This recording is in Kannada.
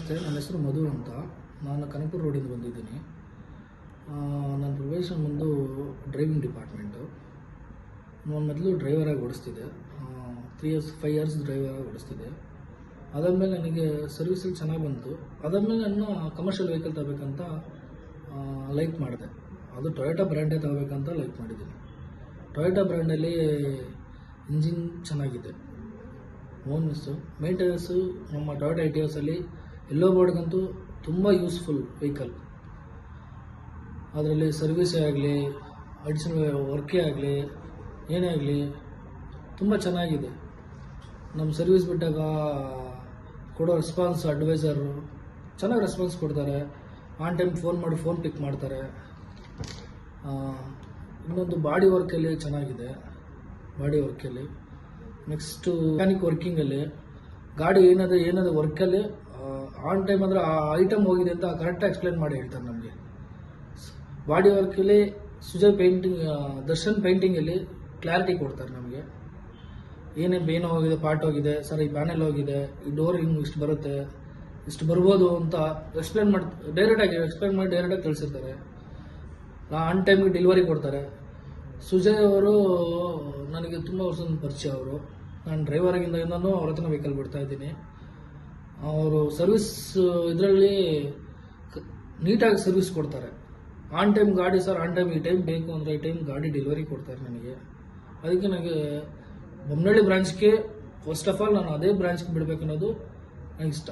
ನನ್ನ ಹೆಸರು ಮಧು ಅಂತ. ನಾನು ಕನಕಪುರ ರೋಡಿಂದ ಬಂದಿದ್ದೀನಿ. ನನ್ನ ಪ್ರೊಫೆಷನ್ ಬಂದು ಡ್ರೈವಿಂಗ್ ಡಿಪಾರ್ಟ್ಮೆಂಟು. ನಾನು ಮೊದಲು ಡ್ರೈವರಾಗಿ ಓಡಿಸ್ತಿದ್ದೆ. 5 ಇಯರ್ಸ್ ಡ್ರೈವರಾಗಿ ಓಡಿಸ್ತಿದ್ದೆ. ಅದಾದಮೇಲೆ ನನಗೆ ಸರ್ವಿಸಲ್ಲಿ ಚೆನ್ನಾಗಿ ಬಂತು. ಅದಾದಮೇಲೆ ನಾನು ಕಮರ್ಷಿಯಲ್ ವೆಹಿಕಲ್ ತಗೋಬೇಕಂತ ಲೈಕ್ ಮಾಡಿದೆ. ಅದು ಟೊಯೋಟಾ ಬ್ರ್ಯಾಂಡೇ ತಗೋಬೇಕಂತ ಲೈಕ್ ಮಾಡಿದ್ದೀನಿ. ಟೊಯೋಟಾ ಬ್ರ್ಯಾಂಡಲ್ಲಿ ಇಂಜಿನ್ ಚೆನ್ನಾಗಿದೆ, ಓನ್ನೆಸ್ಸು, ಮೇಂಟೆನೆನ್ಸು. ನಮ್ಮ ಟೊಯೋಟಾ ಇಟಿಯೋಸಲ್ಲಿ ಎಲ್ಲೋ ಬೋರ್ಡ್ಗಂತೂ ತುಂಬ ಯೂಸ್ಫುಲ್ ವೆಹಿಕಲ್. ಅದರಲ್ಲಿ ಸರ್ವಿಸೇ ಆಗಲಿ, ಅಡಿಷನಲ್ ವರ್ಕೇ ಆಗಲಿ, ಏನೇ ಆಗಲಿ ತುಂಬ ಚೆನ್ನಾಗಿದೆ. ನಮ್ಮ ಸರ್ವಿಸ್ ಬಿಟ್ಟಾಗ ಕೊಡೋ ರೆಸ್ಪಾನ್ಸ್, ಅಡ್ವೈಸರು ಚೆನ್ನಾಗಿ ರೆಸ್ಪಾನ್ಸ್ ಕೊಡ್ತಾರೆ. ಆನ್ ಟೈಮ್ ಫೋನ್ ಮಾಡಿ ಫೋನ್ ಪಿಕ್ ಮಾಡ್ತಾರೆ. ಇನ್ನೊಂದು ಬಾಡಿ ವರ್ಕಲ್ಲಿ ಚೆನ್ನಾಗಿದೆ. ಬಾಡಿ ವರ್ಕಲ್ಲಿ ನೆಕ್ಸ್ಟು ಮೆಕ್ಯಾನಿಕ್ ವರ್ಕಿಂಗಲ್ಲಿ ಗಾಡಿ ಏನಾದರೂ ವರ್ಕಲ್ಲಿ ಆನ್ ಟೈಮ್ ಅಂದರೆ ಆ ಐಟಮ್ ಹೋಗಿದೆ ಅಂತ ಕರೆಕ್ಟಾಗಿ ಎಕ್ಸ್ಪ್ಲೇನ್ ಮಾಡಿ ಹೇಳ್ತಾರೆ ನಮಗೆ. ಬಾಡಿ ವರ್ಕಲ್ಲಿ ಸುಜಯ್ ಪೇಂಟಿಂಗ್, ದರ್ಶನ್ ಪೇಂಟಿಂಗಲ್ಲಿ ಕ್ಲಾರಿಟಿ ಕೊಡ್ತಾರೆ ನಮಗೆ. ಏನು ಹೋಗಿದೆ, ಪಾರ್ಟ್ ಹೋಗಿದೆ, ಸರ್ ಈ ಪ್ಯಾನೆಲ್ ಹೋಗಿದೆ, ಈ ಡೋರ್ ಹಿಂಗೆ ಇಷ್ಟು ಬರುತ್ತೆ, ಇಷ್ಟು ಬರ್ಬೋದು ಅಂತ ಎಕ್ಸ್ಪ್ಲೇನ್ ಡೈರೆಕ್ಟಾಗಿ ತಿಳಿಸಿರ್ತಾರೆ. ಆನ್ ಟೈಮಿಗೆ ಡೆಲಿವರಿ ಕೊಡ್ತಾರೆ. ಸುಜಯ್ ಅವರು ನನಗೆ ತುಂಬ ವರ್ಷದ ಪರಿಚಯ. ಅವರು ನಾನು ಡ್ರೈವರಾಗಿಂದನೂ ಅವ್ರ ಹತ್ರ ವೆಹಿಕಲ್ ಬಿಡ್ತಾ ಇದ್ದೀನಿ. ಅವರು ಸರ್ವಿಸ್ ಇದರಲ್ಲಿ ನೀಟಾಗಿ ಸರ್ವಿಸ್ ಕೊಡ್ತಾರೆ. ಆನ್ ಟೈಮ್ ಗಾಡಿ ಸರ್, ಆನ್ ಟೈಮ್ ಈ ಟೈಮ್ ಬೇಕು ಅಂದರೆ ಈ ಟೈಮ್ ಗಾಡಿ ಡೆಲಿವರಿ ಕೊಡ್ತಾರೆ ನನಗೆ. ಅದಕ್ಕೆ ನನಗೆ ಬೊಮ್ಮನಹಳ್ಳಿ ಬ್ರಾಂಚ್ಗೆ ಫಸ್ಟ್ ಆಫ್ ಆಲ್ ನಾನು ಅದೇ ಬ್ರಾಂಚ್ಗೆ ಬಿಡಬೇಕನ್ನೋದು ನನಗೆ ಇಷ್ಟ.